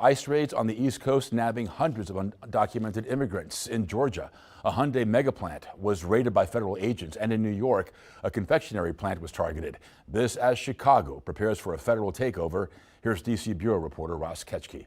ICE raids on the East Coast nabbing hundreds of undocumented immigrants. In Georgia, a Hyundai mega plant was raided by federal agents, and in New York, a confectionery plant was targeted. This as Chicago prepares for a federal takeover. Here's D.C. Bureau reporter Ross Ketchke.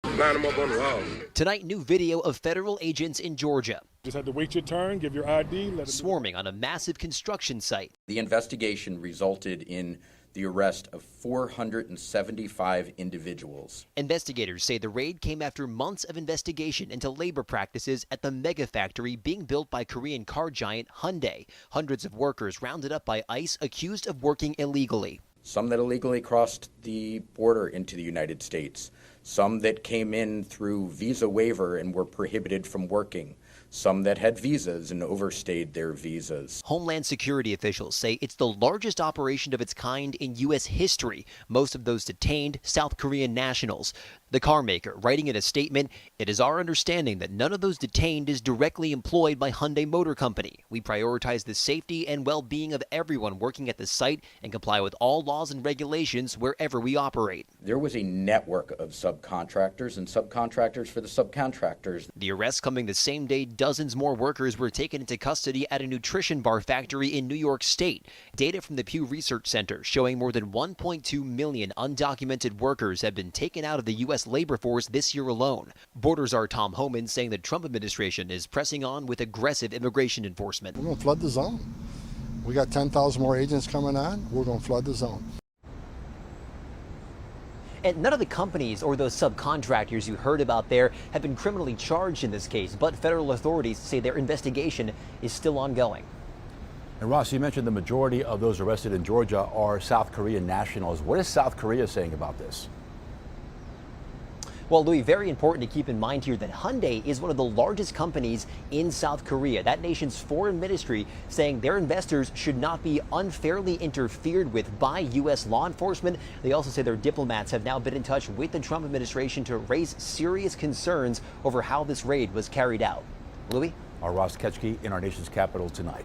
Line them up on the wall. Tonight, new video of federal agents in Georgia. Just had to wait your turn, give your ID. Swarming on a massive construction site. The investigation resulted in the arrest of 475 individuals. Investigators say the raid came after months of investigation into labor practices at the mega factory being built by Korean car giant Hyundai. Hundreds of workers rounded up by ICE accused of working illegally. Some that illegally crossed the border into the United States. Some that came in through visa waiver and were prohibited from working. Some that had visas and overstayed their visas. Homeland Security officials say it's the largest operation of its kind in U.S. history. Most of those detained, South Korean nationals. The car maker writing in a statement, "It is our understanding that none of those detained is directly employed by Hyundai Motor Company. We prioritize the safety and well-being of everyone working at the site and comply with all laws and regulations wherever we operate." There was a network of subcontractors and subcontractors for the subcontractors. The arrest coming the same day dozens more workers were taken into custody at a nutrition bar factory in New York State. Data from the Pew Research Center showing more than 1.2 million undocumented workers have been taken out of the U.S. labor force this year alone. Border Czar Tom Homan saying the Trump administration is pressing on with aggressive immigration enforcement. We're going to flood the zone. We got 10,000 more agents coming on. We're going to flood the zone. And none of the companies or those subcontractors you heard about there have been criminally charged in this case, but federal authorities say their investigation is still ongoing. And Ross, you mentioned the majority of those arrested in Georgia are South Korean nationals. What is South Korea saying about this? Well, Louis, very important to keep in mind here that Hyundai is one of the largest companies in South Korea. That nation's foreign ministry saying their investors should not be unfairly interfered with by U.S. law enforcement. They also say their diplomats have now been in touch with the Trump administration to raise serious concerns over how this raid was carried out. Louis? Our Ross Ketchke in our nation's capital tonight.